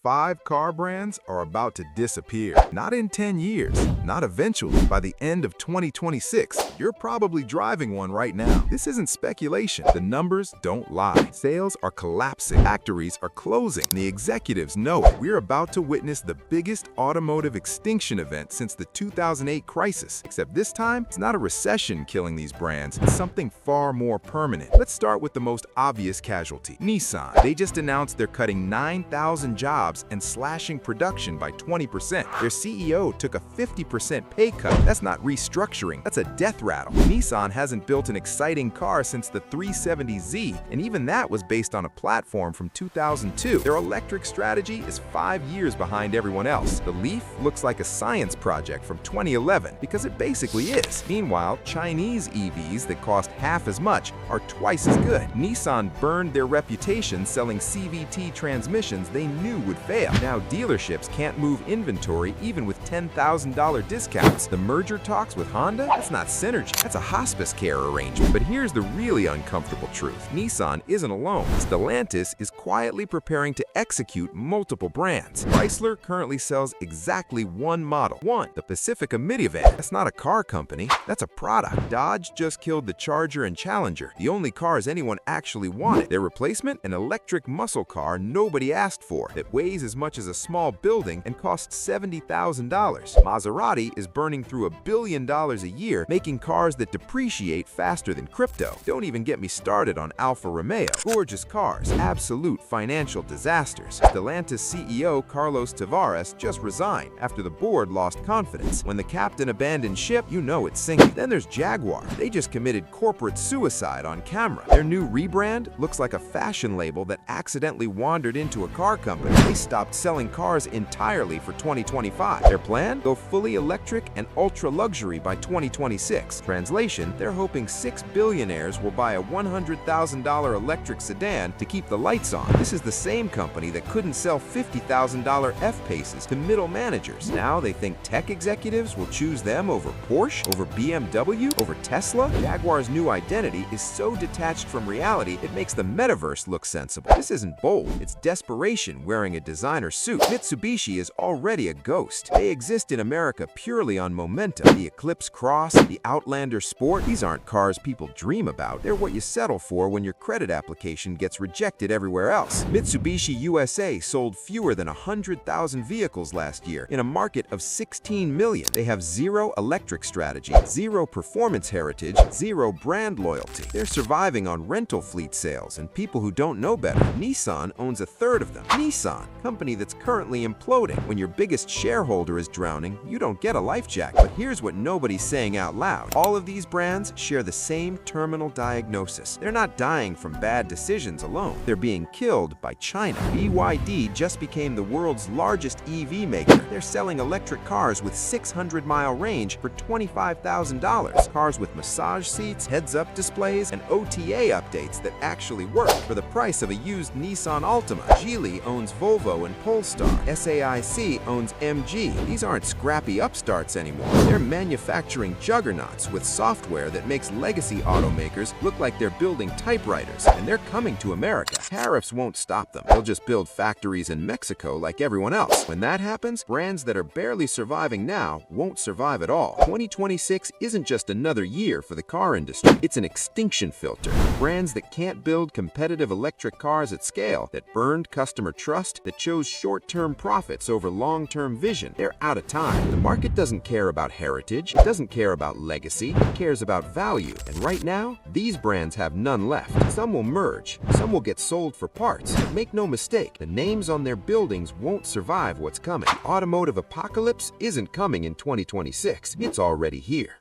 5 car brands are about to disappear. Not in 10 years, not eventually. By the end of 2026, you're probably driving one right now. This isn't speculation. The numbers don't lie. Sales are collapsing. Factories are closing. And the executives know it. We're about to witness the biggest automotive extinction event since the 2008 crisis. Except this time, it's not a recession killing these brands. It's something far more permanent. Let's start with the most obvious casualty, Nissan. They just announced they're cutting 9,000 jobs and slashing production by 20%. Their CEO took a 50% pay cut. That's not restructuring, that's a death rattle. Nissan hasn't built an exciting car since the 370Z, and even that was based on a platform from 2002. Their electric strategy is 5 years behind everyone else. The Leaf looks like a science project from 2011, because it basically is. Meanwhile, Chinese EVs that cost half as much are twice as good. Nissan burned their reputation selling CVT transmissions they knew would fail. Now dealerships can't move inventory even with $10,000 discounts. The merger talks with Honda? That's not synergy, that's a hospice care arrangement. But here's the really uncomfortable truth. Nissan isn't alone. Stellantis is quietly preparing to execute multiple brands. Chrysler currently sells exactly one model. The Pacifica minivan. That's not a car company, that's a product. Dodge just killed the Charger and Challenger, the only cars anyone actually wanted. Their replacement? An electric muscle car nobody asked for, that weighs as much as a small building and costs $70,000. Maserati is burning through $1 billion a year, making cars that depreciate faster than crypto. Don't even get me started on Alfa Romeo. Gorgeous cars, absolute financial disasters. Stellantis CEO Carlos Tavares just resigned after the board lost confidence. When the captain abandoned ship, you know it's sinking. Then there's Jaguar. They just committed corporate suicide on camera. Their new rebrand looks like a fashion label that accidentally wandered into a car company. They stopped selling cars entirely for 2025. Their plan? Go fully electric and ultra-luxury by 2026. Translation, they're hoping 6 billionaires will buy a $100,000 electric sedan to keep the lights on. This is the same company that couldn't sell $50,000 F-Paces to middle managers. Now they think tech executives will choose them over Porsche, over BMW, over Tesla? Jaguar's new identity is so detached from reality, it makes the metaverse look sensible. This isn't bold, it's desperation wearing a designer suit. Mitsubishi is already a ghost. They exist in America purely on momentum. The Eclipse Cross, the Outlander Sport, these aren't cars people dream about. They're what you settle for when your credit application gets rejected everywhere else. Mitsubishi USA sold fewer than 100,000 vehicles last year in a market of 16 million. They have zero electric strategy, zero performance heritage, zero brand loyalty. They're surviving on rental fleet sales and people who don't know better. Nissan owns a third of them. Nissan, company that's currently imploding. When your biggest shareholder is drowning, you don't get a life jacket. But here's what nobody's saying out loud. All of these brands share the same terminal diagnosis. They're not dying from bad decisions alone. They're being killed by China. BYD just became the world's largest EV maker. They're selling electric cars with 600-mile range for $25,000. Cars with massage seats, heads-up displays, and OTA updates that actually work for the price of a used Nissan Altima. Geely owns Volvo and Polestar. SAIC owns MG. These aren't scrappy upstarts anymore. They're manufacturing juggernauts with software that makes legacy automakers look like they're building typewriters, and they're coming to America. Tariffs won't stop them. They'll just build factories in Mexico like everyone else. When that happens, brands that are barely surviving now won't survive at all. 2026 isn't just another year for the car industry. It's an extinction filter. Brands that can't build competitive electric cars at scale, that burned customer trust, that chose short-term profits over long-term vision, they're out of time. The market doesn't care about heritage, it doesn't care about legacy, it cares about value. And right now, these brands have none left. Some will merge, some will get sold for parts. But make no mistake, the names on their buildings won't survive what's coming. The automotive apocalypse isn't coming in 2026, it's already here.